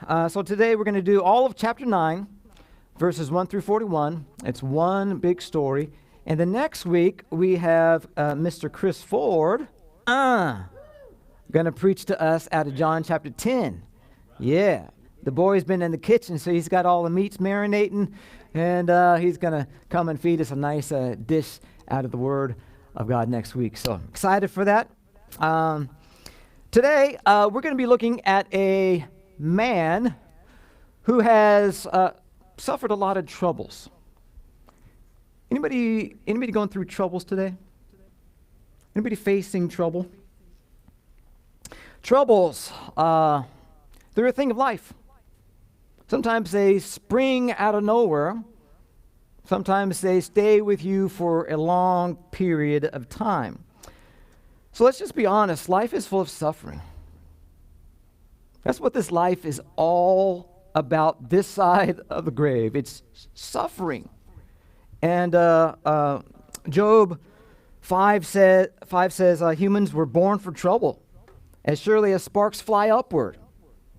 So today we're going to do all of chapter 9, verses 1 through 41. It's one big story. And the next week we have Mr. Chris Ford going to preach to us out of John chapter 10. Yeah. The boy's been in the kitchen, so he's got all the meats marinating, and he's going to come and feed us a nice dish out of the Word of God next week. So excited for that. Today, we're going to be looking at a man who has suffered a lot of troubles. Anybody going through troubles today? Anybody facing trouble? Troubles, they're a thing of life. Sometimes they spring out of nowhere. Sometimes they stay with you for a long period of time. So let's just be honest. Life is full of suffering. That's what this life is all about, this side of the grave. It's suffering. And Job 5 says, humans were born for trouble, as surely as sparks fly upward.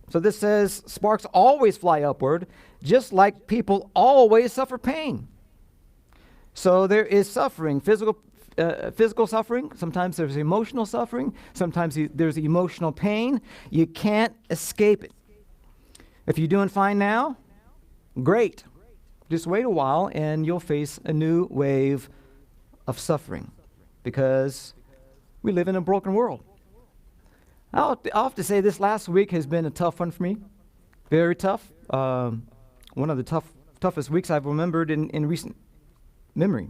So this says sparks always fly upward, just like people always suffer pain. So there is suffering, physical suffering. Sometimes there's emotional suffering. Sometimes there's emotional pain. You can't escape it. If you're doing fine now, great. Just wait a while and you'll face a new wave of suffering because we live in a broken world. I'll have to say this last week has been a tough one for me. Very tough. One of the toughest weeks I've remembered in recent memory.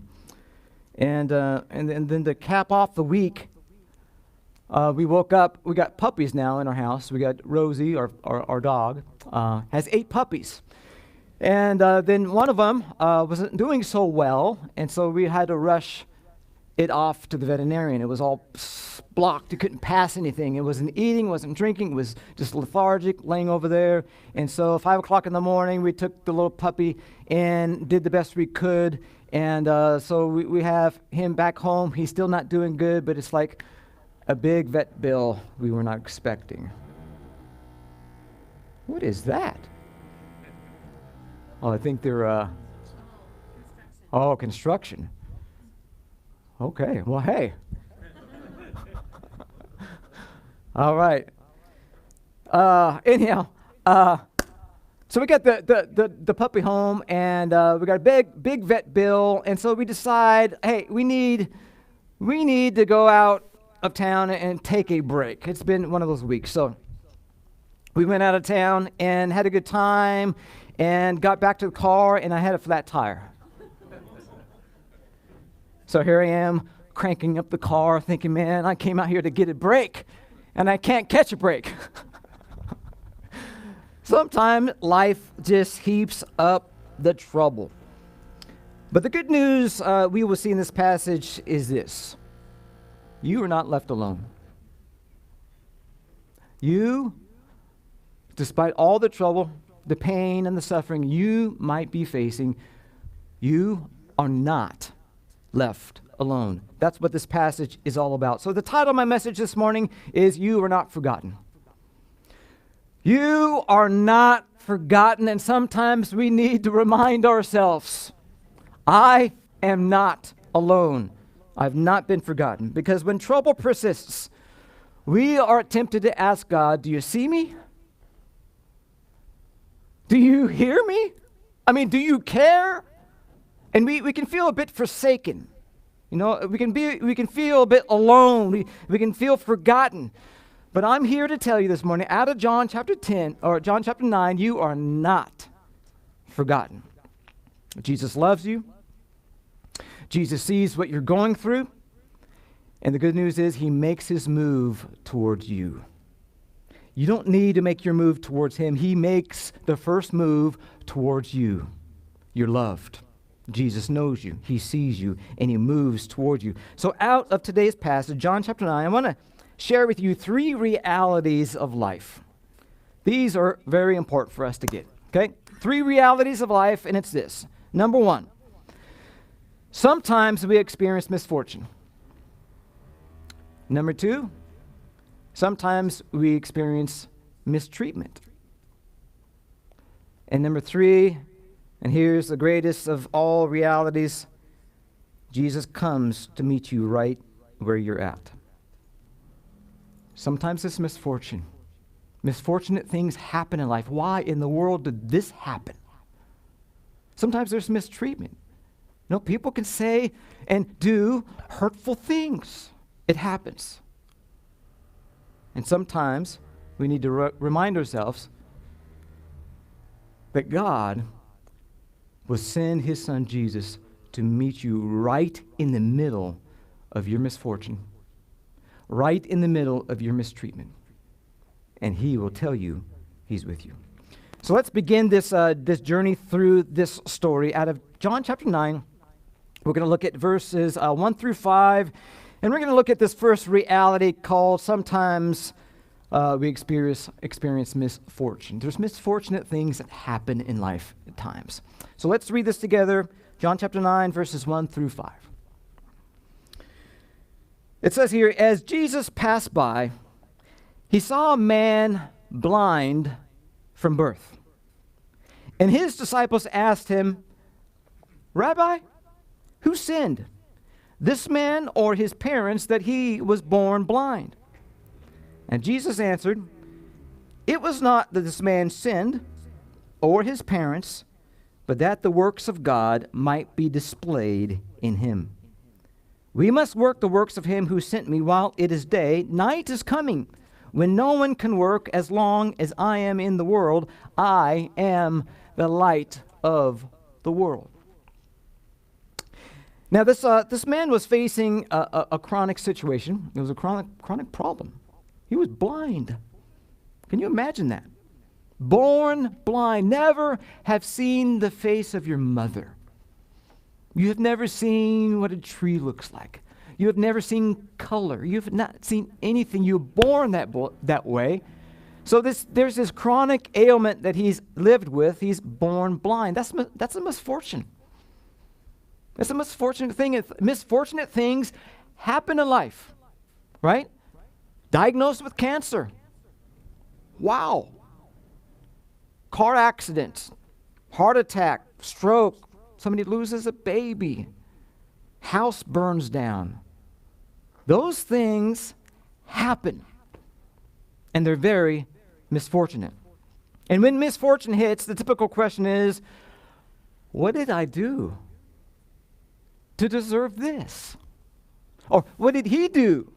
And then to cap off the week, we woke up. We got puppies now in our house. We got Rosie, our dog, has 8 puppies. And then one of them wasn't doing so well, and so we had to rush it off to the veterinarian. It was all blocked. It couldn't pass anything. It wasn't eating, wasn't drinking. It was just lethargic, laying over there. And so 5 o'clock in the morning, we took the little puppy and did the best we could. And so we have him back home. He's still not doing good, but it's like a big vet bill we were not expecting. What is that? Oh, I think they're, construction. Okay, well, hey. All right. Anyhow, so we got the puppy home, and we got a big vet bill, and so we decide, hey, we need to go out of town and take a break. It's been one of those weeks, so we went out of town and had a good time, and got back to the car, and I had a flat tire. So here I am, cranking up the car, thinking, man, I came out here to get a break, and I can't catch a break. Sometimes life just heaps up the trouble. But the good news we will see in this passage is this. You are not left alone. You, despite all the trouble, the pain, and the suffering you might be facing, you are not left alone. That's what this passage is all about. So the title of my message this morning is You Are Not Forgotten. You are not forgotten, and sometimes we need to remind ourselves, I am not alone. I've not been forgotten. Because when trouble persists, we are tempted to ask God, do you see me? Do you hear me? I mean, do you care? And we can feel a bit forsaken. You know, we can feel a bit alone. We can feel forgotten. But I'm here to tell you this morning, out of John chapter 10, or John chapter 9, you are not forgotten. Jesus loves you. Jesus sees what you're going through. And the good news is he makes his move towards you. You don't need to make your move towards him. He makes the first move towards you. You're loved. Jesus knows you. He sees you, and he moves toward you. So out of today's passage, John chapter 9, I want to share with you 3 realities of life. These are very important for us to get, okay? 3 realities of life, and it's this. Number 1, sometimes we experience misfortune. Number 2, sometimes we experience mistreatment. And number 3, and here's the greatest of all realities, Jesus comes to meet you right where you're at. Sometimes it's misfortune. Misfortunate things happen in life. Why in the world did this happen? Sometimes there's mistreatment. You know, people can say and do hurtful things. It happens. And sometimes we need to remind ourselves that God will send his son Jesus to meet you right in the middle of your misfortune, right in the middle of your mistreatment. And he will tell you he's with you. So let's begin this journey through this story out of John chapter 9. We're going to look at verses 1 through 5, and we're going to look at this first reality called sometimes we experience misfortune. There's misfortunate things that happen in life at times. So let's read this together. John chapter 9, verses 1 through 5. It says here, as Jesus passed by, he saw a man blind from birth. And his disciples asked him, Rabbi, who sinned, this man or his parents, that he was born blind? And Jesus answered, it was not that this man sinned or his parents, but that the works of God might be displayed in him. We must work the works of him who sent me while it is day. Night is coming, when no one can work. As long as I am in the world, I am the light of the world. Now, this man was facing a chronic situation. It was a chronic problem. He was blind. Can you imagine that? Born blind, never have seen the face of your mother. You have never seen what a tree looks like. You have never seen color. You have not seen anything. You were born that way. So there's this chronic ailment that he's lived with. He's born blind. That's a misfortune. That's a misfortunate thing. Misfortunate things happen in life, right? Diagnosed with cancer. Wow. Car accident, heart attack, stroke. Somebody loses a baby. House burns down. Those things happen. And they're very misfortunate. And when misfortune hits, the typical question is, what did I do to deserve this? Or what did he do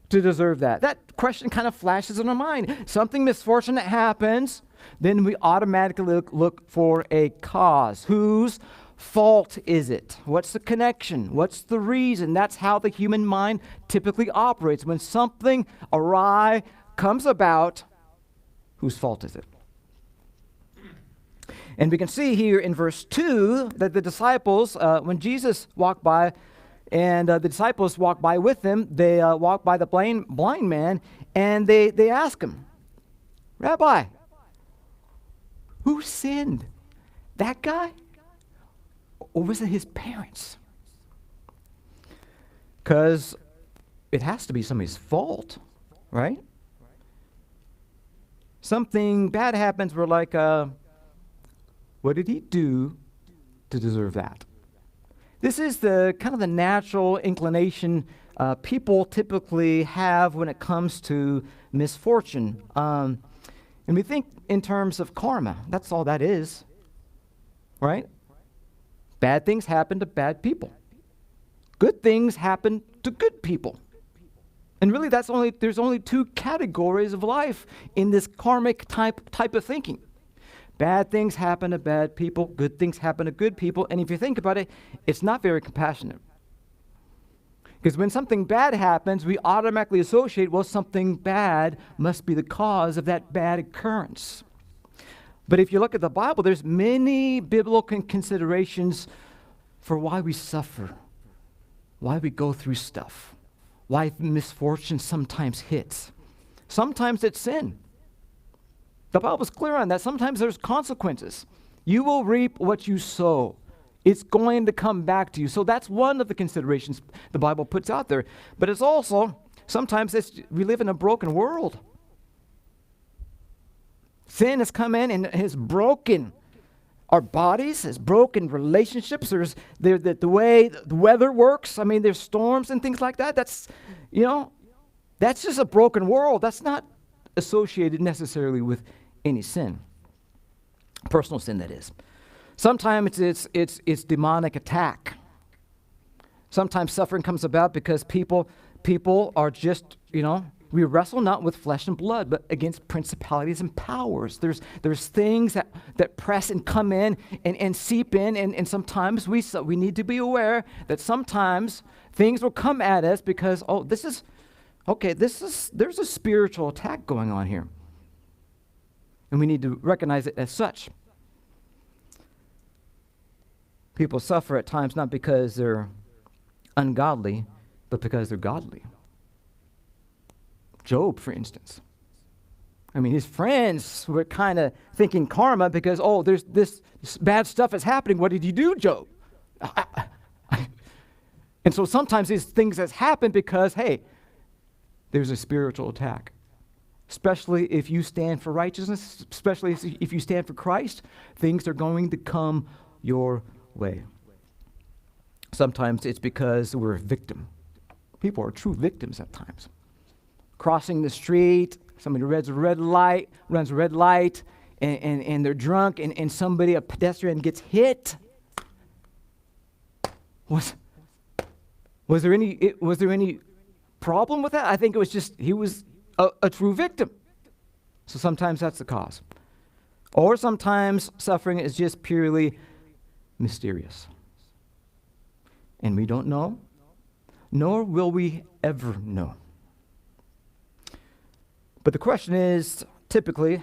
to deserve that? That question kind of flashes in our mind. Something misfortunate happens, then we automatically look for a cause. Whose fault is it? What's the connection? What's the reason? That's how the human mind typically operates. When something awry comes about, whose fault is it? And we can see here in verse 2 that the disciples, when Jesus walked by, and the disciples walked by with him, they walked by the blind man, and they ask him, Rabbi, who sinned? That guy? Or was it his parents? Because it has to be somebody's fault, right? Something bad happens, we're like, what did he do to deserve that? This is the kind of the natural inclination people typically have when it comes to misfortune. And we think in terms of karma. That's all that is, right? Bad things happen to bad people. Good things happen to good people. And really, there's only two categories of life in this karmic type of thinking. Bad things happen to bad people, good things happen to good people, and if you think about it, it's not very compassionate. Because when something bad happens, we automatically associate, well, something bad must be the cause of that bad occurrence. But if you look at the Bible, there's many biblical considerations for why we suffer, why we go through stuff, why misfortune sometimes hits. Sometimes it's sin. The Bible's clear on that. Sometimes there's consequences. You will reap what you sow. It's going to come back to you. So that's one of the considerations the Bible puts out there. But it's also, sometimes we live in a broken world. Sin has come in and has broken our bodies, has broken relationships. There's the way the weather works. I mean, there's storms and things like that. That's just a broken world. That's not associated necessarily with any sin. Personal sin, that is. Sometimes it's demonic attack. Sometimes suffering comes about because people are just, we wrestle not with flesh and blood, but against principalities and powers. There's things that press and come in and seep in, and sometimes we need to be aware that sometimes things will come at us because, there's a spiritual attack going on here. And we need to recognize it as such. People suffer at times not because they're ungodly, but because they're godly. Job, for instance. I mean, his friends were kind of thinking karma because, there's this bad stuff is happening. What did you do, Job? And so sometimes these things has happened because, hey, there's a spiritual attack. Especially if you stand for righteousness, especially if you stand for Christ, things are going to come your way. Sometimes it's because we're a victim. People are true victims at times. Crossing the street, somebody runs a red light, and they're drunk, and a pedestrian gets hit. Was there any problem with that? I think it was just he was a true victim. So sometimes that's the cause. Or sometimes suffering is just purely mysterious. And we don't know, nor will we ever know. But the question is typically,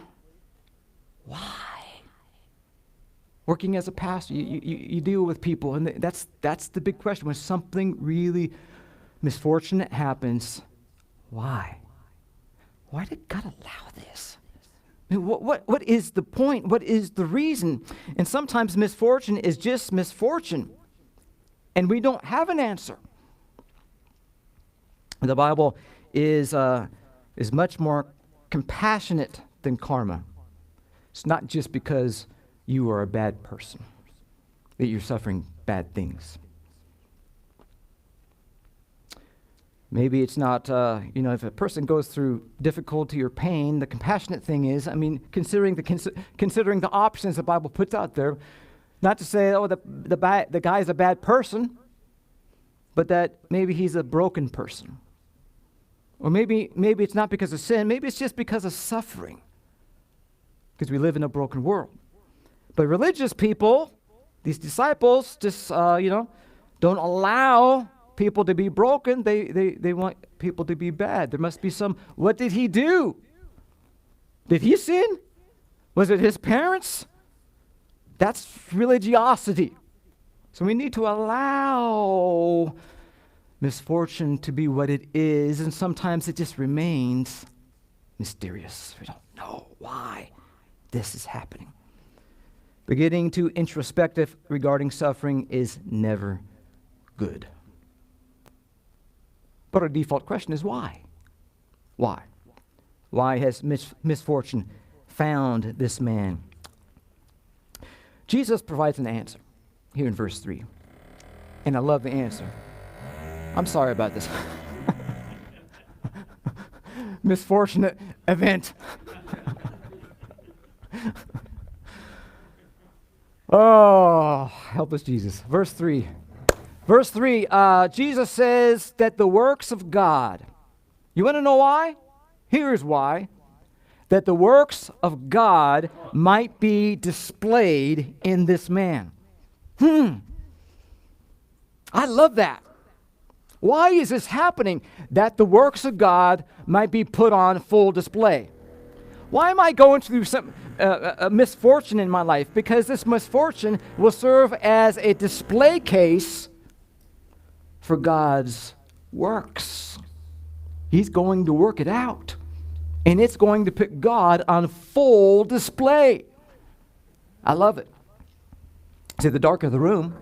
why? Working as a pastor, you deal with people, and that's the big question. When something really misfortunate happens, why? Why did God allow this? I mean, what is the point? What is the reason? And sometimes misfortune is just misfortune, and we don't have an answer. The Bible is much more compassionate than karma. It's not just because you are a bad person that you're suffering bad things. Maybe it's not, if a person goes through difficulty or pain, the compassionate thing is, considering the options the Bible puts out there, not to say, the guy's a bad person, but that maybe he's a broken person. Or maybe it's not because of sin, maybe it's just because of suffering, because we live in a broken world. But religious people, these disciples, just, don't allow people to be broken. They want people to be bad. There must be what did he do? Did he sin? Was it his parents? That's religiosity. So we need to allow misfortune to be what it is, and sometimes it just remains mysterious. We don't know why this is happening. But getting too introspective regarding suffering is never good. But our default question is why? Why? Why has misfortune found this man? Jesus provides an answer here in verse 3. And I love the answer. I'm sorry about this. Misfortunate event. Oh, help us, Jesus. Verse 3. Jesus says that the works of God, you want to know why? Here's why. That the works of God might be displayed in this man. I love that. Why is this happening? That the works of God might be put on full display. Why am I going through a misfortune in my life? Because this misfortune will serve as a display case for God's works. He's going to work it out. And it's going to put God on full display. I love it. See, the darker the room,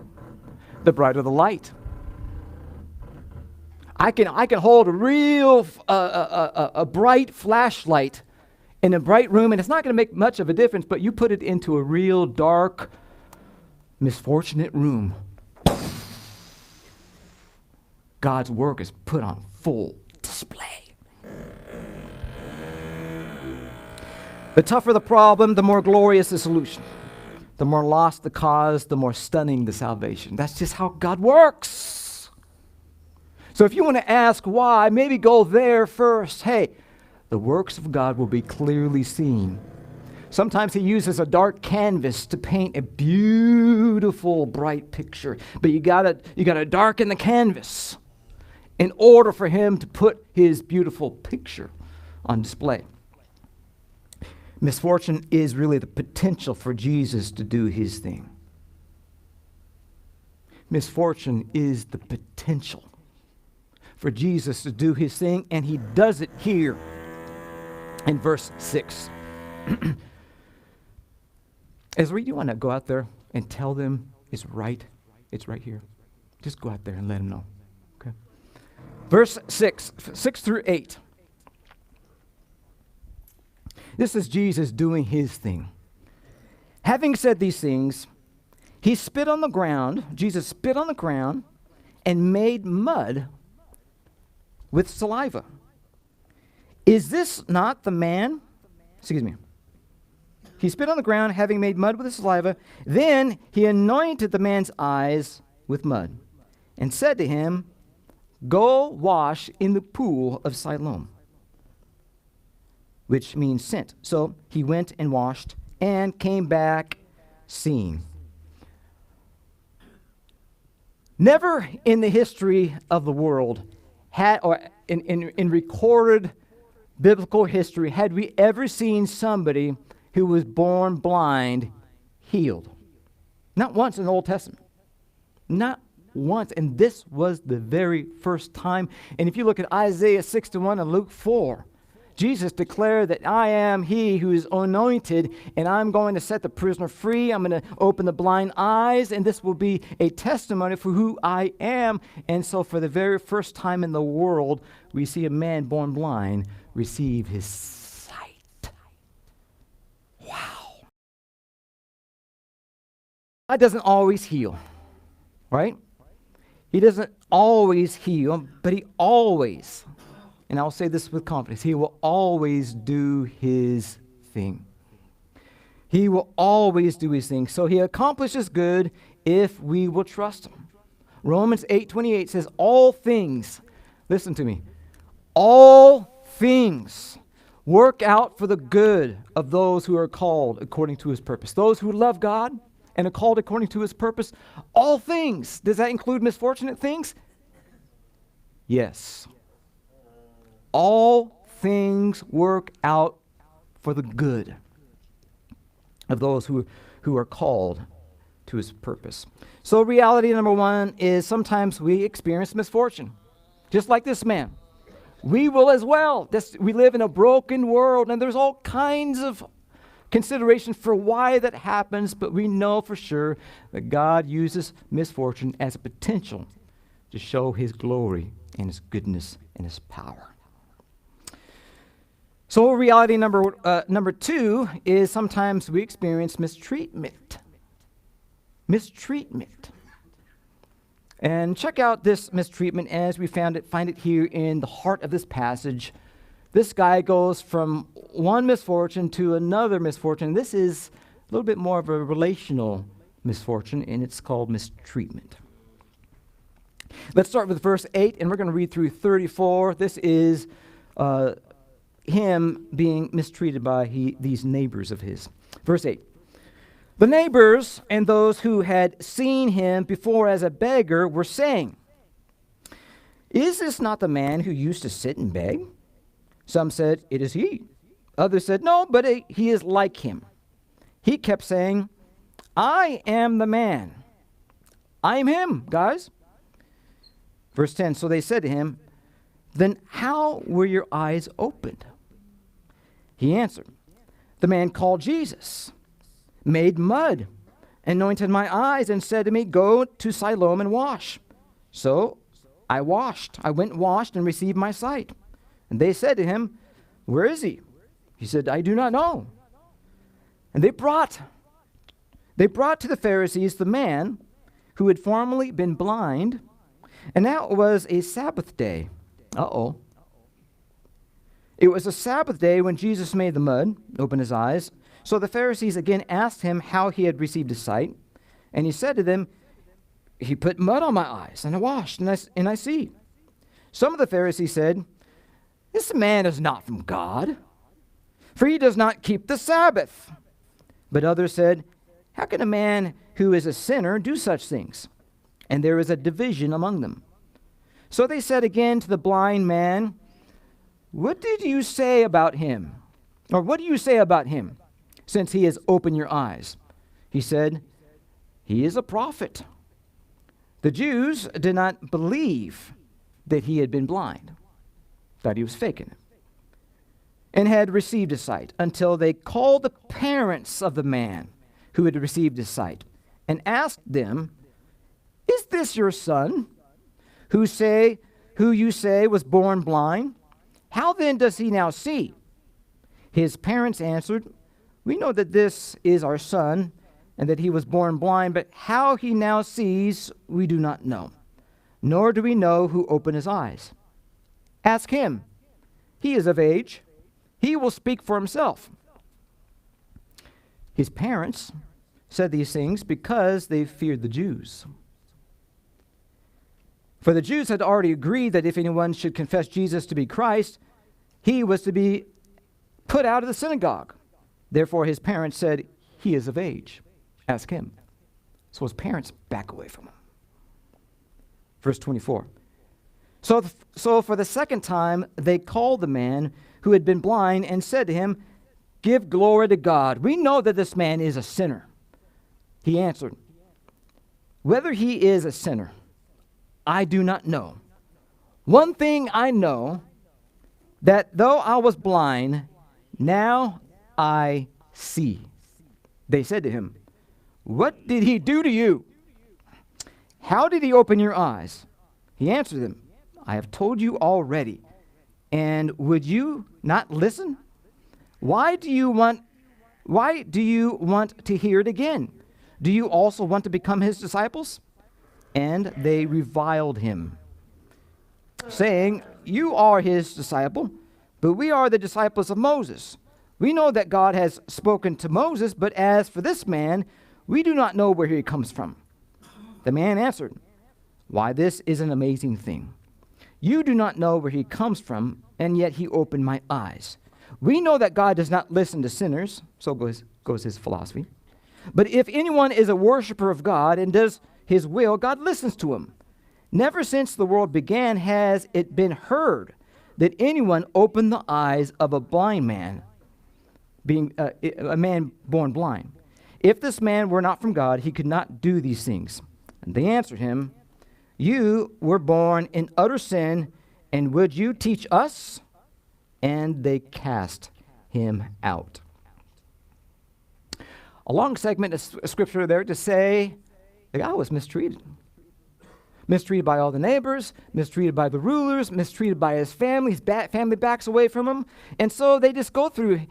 the brighter the light. I can hold a real a bright flashlight in a bright room, and it's not going to make much of a difference, but you put it into a real dark, misfortunate room. God's work is put on full display. The tougher the problem, the more glorious the solution. The more lost the cause, the more stunning the salvation. That's just how God works. So if you want to ask why, maybe go there first. Hey, the works of God will be clearly seen. Sometimes he uses a dark canvas to paint a beautiful, bright picture. But you gotta darken the canvas in order for him to put his beautiful picture on display. Misfortune is really the potential for Jesus to do his thing. Misfortune is the potential for Jesus to do his thing, and he does it here in verse 6. Ezra, you want to go out there and tell them it's right here? Just go out there and let them know. Okay. Verse 6 through 8. This is Jesus doing his thing. Having said these things, he spit on the ground. Jesus spit on the ground and made mud with saliva. Is this not the man? Excuse me. He spit on the ground, having made mud with his saliva. Then he anointed the man's eyes with mud and said to him, "Go wash in the pool of Siloam," which means sent. So he went and washed and came back seeing. Never in the history of the world or in recorded biblical history had we ever seen somebody who was born blind healed. Not once in the Old Testament. Not once. And this was the very first time. And if you look at Isaiah 61 and Luke 4, Jesus declared that I am he who is anointed, and I'm going to set the prisoner free. I'm going to open the blind eyes, and this will be a testimony for who I am. And so for the very first time in the world, we see a man born blind receive his sight. Wow. God doesn't always heal, right? He doesn't always heal, but he always, and I'll say this with confidence, he will always do his thing. He will always do his thing. So he accomplishes good if we will trust him. Romans 8:28 says, all things, listen to me, all things work out for the good of those who are called according to his purpose. Those who love God and are called according to his purpose, all things. Does that include misfortunate things? Yes. All things work out for the good of those who are called to his purpose. So reality number one is sometimes we experience misfortune, just like this man. We will as well. We live in a broken world, and there's all kinds of consideration for why that happens, but we know for sure that God uses misfortune as a potential to show his glory and his goodness and his power. So reality number two is sometimes we experience mistreatment. Mistreatment. And check out this mistreatment as we find it here in the heart of this passage. This guy goes from one misfortune to another misfortune. This is a little bit more of a relational misfortune, and it's called mistreatment. Let's start with verse 8, and we're going to read through 34. This is him being mistreated by these neighbors of his. Verse 8. The neighbors and those who had seen him before as a beggar were saying, "Is this not the man who used to sit and beg?" Some said, "It is he." Others said, "No, but he is like him." He kept saying, "I am the man. I am him, guys." Verse 10, so they said to him, "Then how were your eyes opened?" He answered, "The man called Jesus made mud, anointed my eyes, and said to me, 'Go to Siloam and wash.' So I washed. I went and washed and received my sight." And they said to him, "Where is he?" He said, I do not know. And they brought to the Pharisees the man who had formerly been blind, and now it was a Sabbath day. Uh-oh. It was a Sabbath day when Jesus made the mud open his eyes. So the Pharisees again asked him how he had received his sight. And he said to them, he put mud on my eyes, and I washed, and I see. Some of the Pharisees said, this man is not from God, for he does not keep the Sabbath. But others said, how can a man who is a sinner do such things? And there is a division among them. So they said again to the blind man, what did you say about him? Or what do you say about him, since he has opened your eyes? He said, he is a prophet. The Jews did not believe that he had been blind, thought he was faking it, and had received his sight, until they called the parents of the man who had received his sight and asked them, is this your son, who you say was born blind? How then does he now see? His parents answered, we know that this is our son, and that he was born blind, but how he now sees, we do not know, nor do we know who opened his eyes. Ask him. He is of age. He will speak for himself. His parents said these things because they feared the Jews. For the Jews had already agreed that if anyone should confess Jesus to be Christ, he was to be put out of the synagogue. Therefore his parents said, he is of age. Ask him. So his parents back away from him. Verse 24. So for the second time they called the man who had been blind and said to him, give glory to God. We know that this man is a sinner. He answered, whether he is a sinner, I do not know. One thing I know, that though I was blind, now I see. They said to him, what did he do to you? How did he open your eyes? He answered them, I have told you already, and would you not listen? Why do you want to hear it again? Do you also want to become his disciples? And they reviled him, saying, you are his disciple, but we are the disciples of Moses. We know that God has spoken to Moses, but as for this man, we do not know where he comes from. The man answered, why, this is an amazing thing. You do not know where he comes from, and yet he opened my eyes. We know that God does not listen to sinners, so goes his philosophy. But if anyone is a worshiper of God and does his will, God listens to him. Never since the world began has it been heard that anyone opened the eyes of a blind man, being a man born blind. If this man were not from God, he could not do these things. And they answered him, you were born in utter sin, and would you teach us? And they cast him out. A long segment of scripture there to say the guy was mistreated. Mistreated by all the neighbors, mistreated by the rulers, mistreated by his family. His family backs away from him. And so they just go through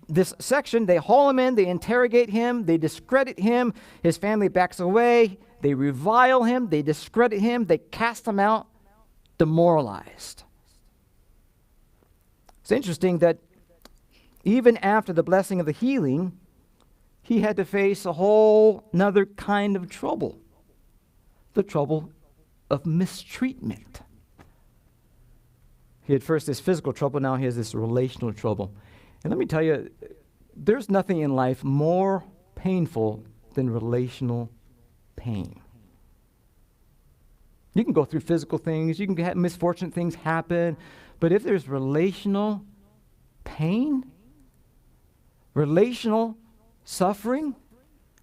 this section. They haul him in, they interrogate him, they discredit him. His family backs away. They revile him, they discredit him, they cast him out, demoralized. It's interesting that even after the blessing of the healing, he had to face a whole nother kind of trouble. The trouble of mistreatment. He had first this physical trouble, now he has this relational trouble. And let me tell you, there's nothing in life more painful than relational pain. You can go through physical things, you can have misfortunate things happen, but if there's relational pain, relational suffering,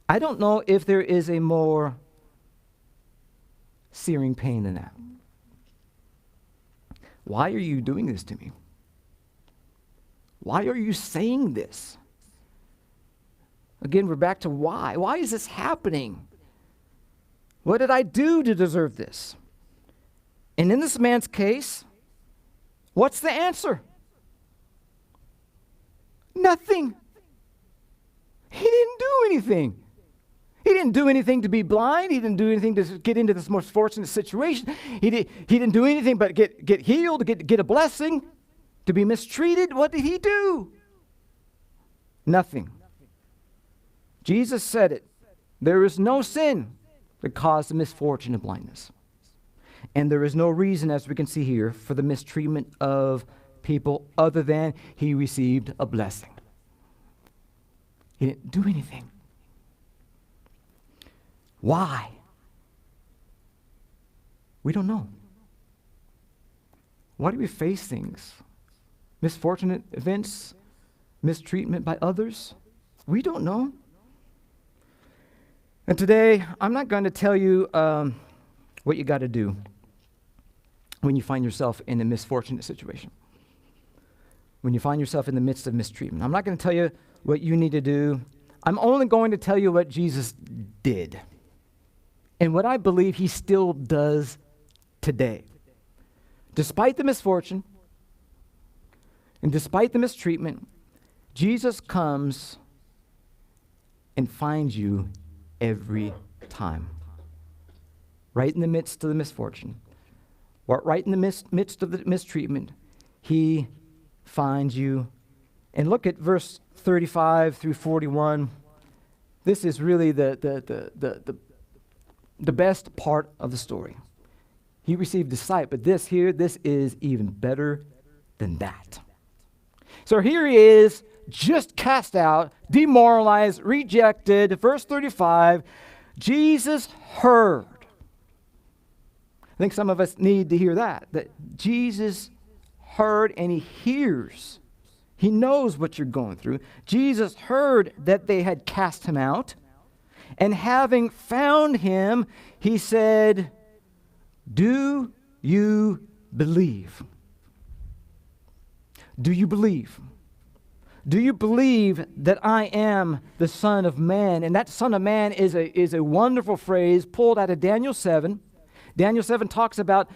I don't know if there is a more searing pain than that. Why are you doing this to me? Why are you saying this? Again, we're back to why. Why is this happening? What did I do to deserve this? And in this man's case, what's the answer? Nothing. He didn't do anything. He didn't do anything to be blind. He didn't do anything to get into this most fortunate situation. He didn't do anything but get healed, get a blessing, to be mistreated. What did he do? Nothing. Jesus said it. There is no sin that caused the misfortune of blindness. And there is no reason, as we can see here, for the mistreatment of people other than he received a blessing. He didn't do anything. Why? We don't know. Why do we face things? Misfortunate events, mistreatment by others? We don't know. And today, I'm not going to tell you what you got to do when you find yourself in a misfortunate situation. When you find yourself in the midst of mistreatment. I'm not going to tell you what you need to do. I'm only going to tell you what Jesus did. And what I believe he still does today. Despite the misfortune and despite the mistreatment, Jesus comes and finds you every time. Right in the midst of the misfortune, right in the midst of the mistreatment, he finds you. And look at verse 35 through 41. This is really the best part of the story. He received a sight, but this is even better than that. So here he is, just cast out, demoralized, rejected. Verse 35, Jesus heard. I think some of us need to hear that Jesus heard and he hears. He knows what you're going through. Jesus heard that they had cast him out. And having found him, he said, "Do you believe?" Do you believe? Do you believe that I am the Son of Man? And that Son of Man is a wonderful phrase pulled out of Daniel 7. Daniel 7 talks about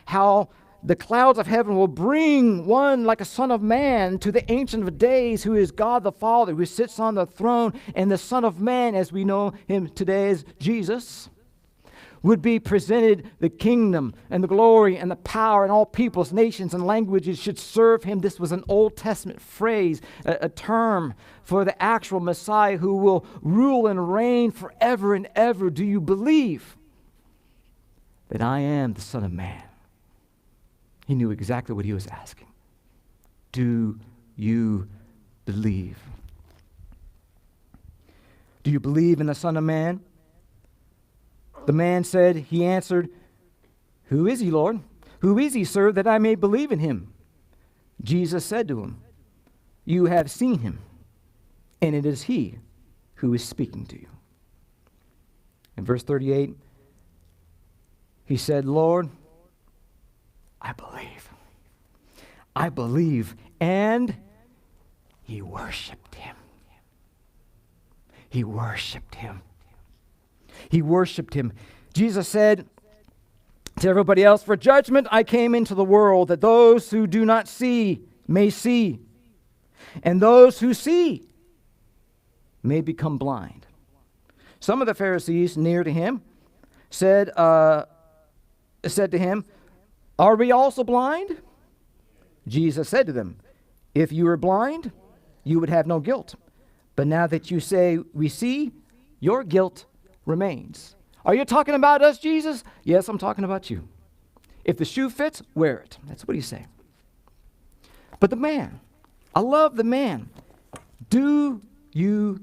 how the clouds of heaven will bring one like a Son of Man to the Ancient of Days, who is God the Father, who sits on the throne. And the Son of Man, as we know him today as Jesus, would be presented the kingdom and the glory and the power, and all peoples, nations, and languages should serve him. This was an Old Testament phrase, a term for the actual Messiah who will rule and reign forever and ever. Do you believe that I am the Son of Man? He knew exactly what he was asking. Do you believe? Do you believe in the Son of Man? The man said, he answered, "Who is he, Lord? Who is he, sir, that I may believe in him?" Jesus said to him, "You have seen him, and it is he who is speaking to you." In verse 38, he said, "Lord, I believe. I believe." And he worshiped him. He worshiped him. He worshiped him. Jesus said to everybody else, "For judgment I came into the world, that those who do not see may see, and those who see may become blind." Some of the Pharisees near to him said to him, "Are we also blind?" Jesus said to them, "If you were blind, you would have no guilt. But now that you say we see, your guilt remains." Are you talking about us, Jesus? Yes, I'm talking about you. If the shoe fits, wear it. That's what he's saying. But the man, I love the man. Do you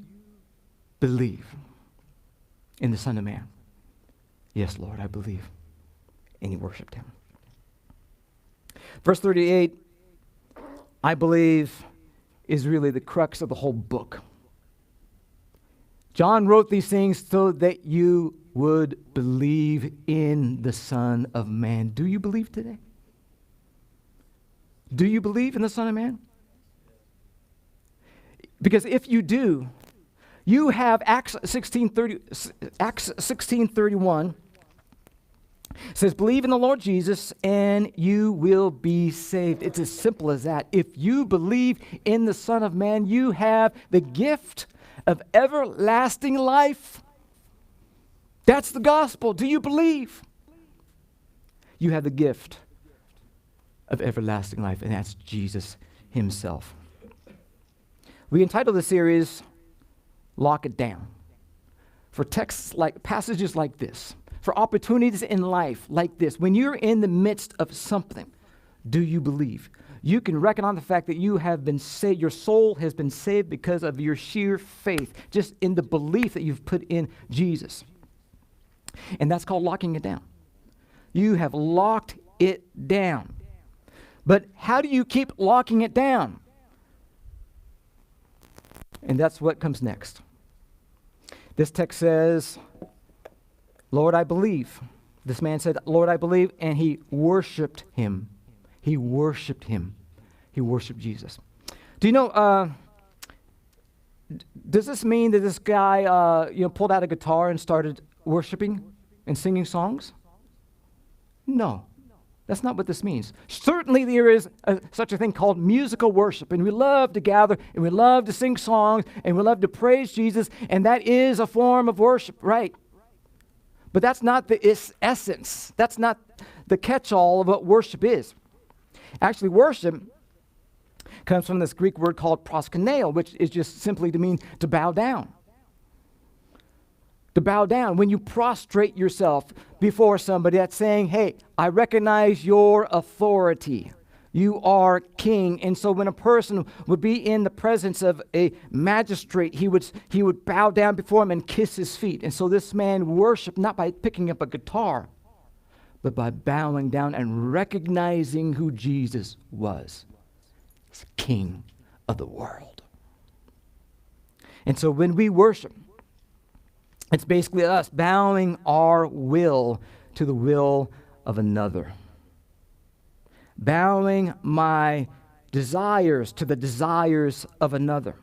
believe in the Son of Man? "Yes, Lord, I believe." And he worshiped him. Verse 38, I believe, is really the crux of the whole book. John wrote these things so that you would believe in the Son of Man. Do you believe today? Do you believe in the Son of Man? Because if you do, you have Acts 16:31 It says, believe in the Lord Jesus and you will be saved. It's as simple as that. If you believe in the Son of Man, you have the gift of everlasting life. That's the gospel. Do you believe? You have the gift of everlasting life, and that's Jesus himself. We entitled the series, Lock It Down. For texts like passages like this, for opportunities in life like this, when you're in the midst of something, do you believe? You can reckon on the fact that you have been saved, your soul has been saved because of your sheer faith, just in the belief that you've put in Jesus. And that's called locking it down. You have locked it down. But how do you keep locking it down? And that's what comes next. This text says, Lord, I believe. This man said, Lord, I believe, and he worshiped him. He worshiped him. He worshiped Jesus. Do you know, does this mean that this guy, pulled out a guitar and started worshiping and singing songs? No. That's not what this means. Certainly there is such a thing called musical worship, and we love to gather, and we love to sing songs, and we love to praise Jesus, and that is a form of worship, right? But that's not the essence. That's not the catch-all of what worship is. Actually, worship comes from this Greek word called proskuneo, which is just simply to mean to bow down. To bow down. When you prostrate yourself before somebody, that's saying, hey, I recognize your authority. You are king. And so when a person would be in the presence of a magistrate, he would bow down before him and kiss his feet. And so this man worshiped not by picking up a guitar, but by bowing down and recognizing who Jesus was. He's King of the world. And so when we worship, it's basically us bowing our will to the will of another. Bowing my desires to the desires of another.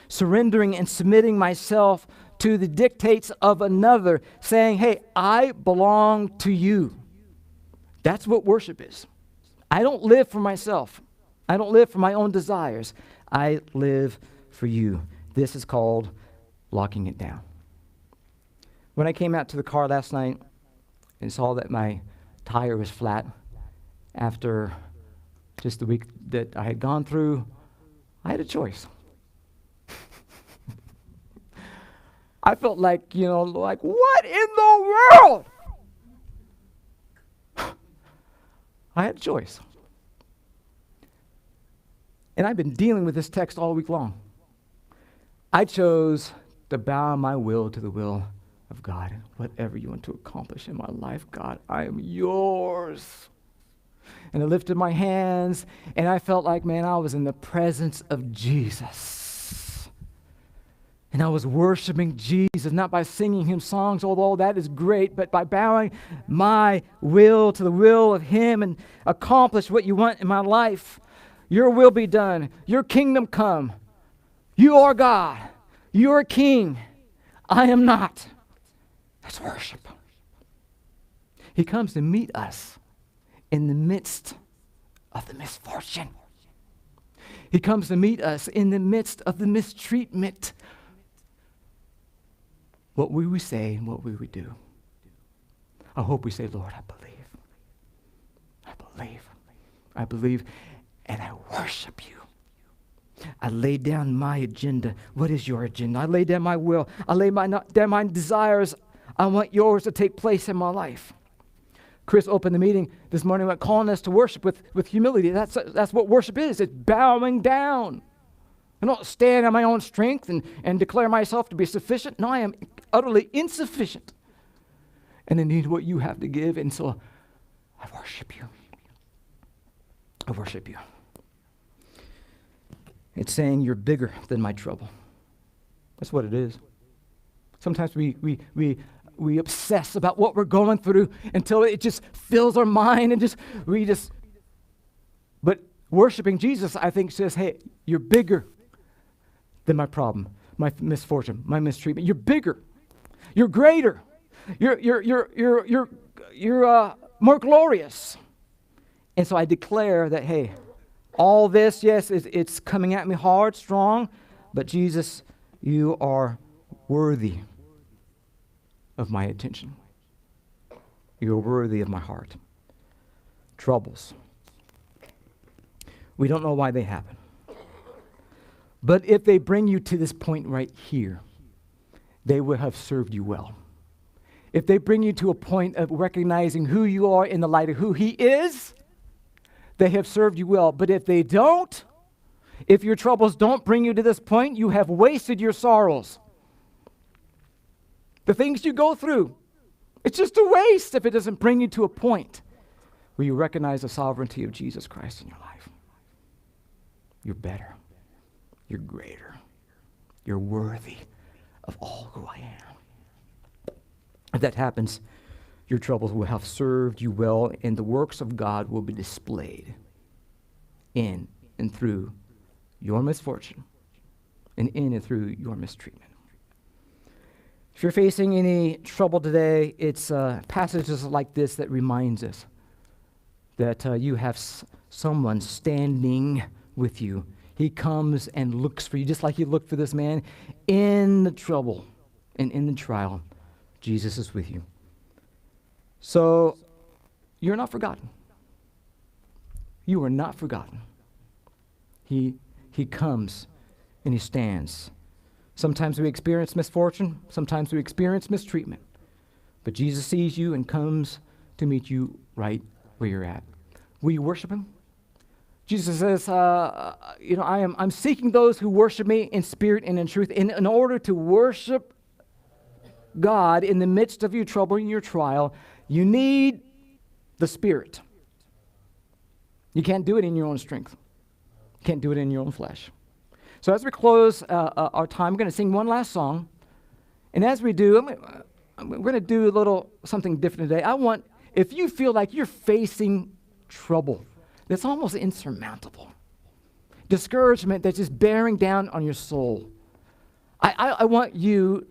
Surrendering and submitting myself to the dictates of another, saying, hey, I belong to you. That's what worship is. I don't live for myself. I don't live for my own desires. I live for you. This is called locking it down. When I came out to the car last night and saw that my tire was flat after just the week that I had gone through, I had a choice. I felt like, what in the world? I had a choice. And I've been dealing with this text all week long. I chose to bow my will to the will of God. Whatever you want to accomplish in my life, God, I am yours. And I lifted my hands, and I felt like, man, I was in the presence of Jesus. And I was worshiping Jesus, not by singing him songs, although that is great, but by bowing my will to the will of him and accomplish what you want in my life. Your will be done. Your kingdom come. You are God. You are King. I am not. That's worship. He comes to meet us in the midst of the misfortune. He comes to meet us in the midst of the mistreatment. What will we say and what will we do? I hope we say, Lord, I believe. I believe. I believe, and I worship you. I lay down my agenda. What is your agenda? I lay down my will. I lay down my desires. I want yours to take place in my life. Chris opened the meeting this morning by calling us to worship with humility. That's what worship is. It's bowing down. I don't stand on my own strength and declare myself to be sufficient. No, I am utterly insufficient. And I need what you have to give. And so I worship you. I worship you. It's saying you're bigger than my trouble. That's what it is. Sometimes we obsess about what we're going through until it just fills our mind and but worshiping Jesus, I think, says, hey, you're bigger than my problem, my misfortune, my mistreatment. You're bigger. You're greater. You're more glorious. And so I declare that, hey, all this, yes, it's coming at me hard, strong, but Jesus, you are worthy of my attention. You're worthy of my heart. Troubles. We don't know why they happen. But if they bring you to this point right here, they will have served you well. If they bring you to a point of recognizing who you are in the light of who He is, they have served you well. But if they don't, if your troubles don't bring you to this point, you have wasted your sorrows. The things you go through, it's just a waste if it doesn't bring you to a point where you recognize the sovereignty of Jesus Christ in your life. You're better. You're greater. You're worthy of all who I am. If that happens, your troubles will have served you well, and the works of God will be displayed in and through your misfortune and in and through your mistreatment. If you're facing any trouble today, it's passages like this that reminds us that you have someone standing with you. He comes and looks for you, just like He looked for this man in the trouble and in the trial. Jesus is with you. So you're not forgotten. You are not forgotten. He comes and He stands. Sometimes we experience misfortune. Sometimes we experience mistreatment. But Jesus sees you and comes to meet you right where you're at. Will you worship Him? Jesus says, I'm seeking those who worship me in spirit and in truth. In order to worship God in the midst of your trouble and your trial, you need the Spirit. You can't do it in your own strength. You can't do it in your own flesh. So as we close our time, we're going to sing one last song. And as we do, we're going to do a little something different today. If you feel like you're facing trouble that's almost insurmountable, discouragement that's just bearing down on your soul, I want you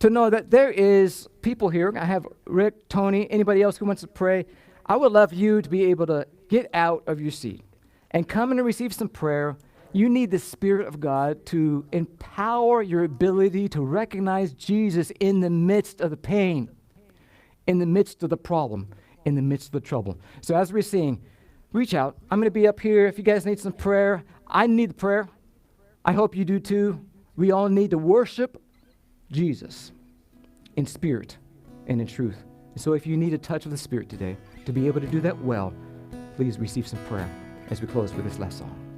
to know that there is people here. I have Rick, Tony, anybody else who wants to pray. I would love you to be able to get out of your seat and come in and receive some prayer. You need the Spirit of God to empower your ability to recognize Jesus in the midst of the pain, in the midst of the problem, in the midst of the trouble. So as we're singing, reach out. I'm going to be up here. If you guys need some prayer, I need the prayer. I hope you do too. We all need to worship Jesus in spirit and in truth. And so if you need a touch of the Spirit today to be able to do that well, please receive some prayer as we close with this last song.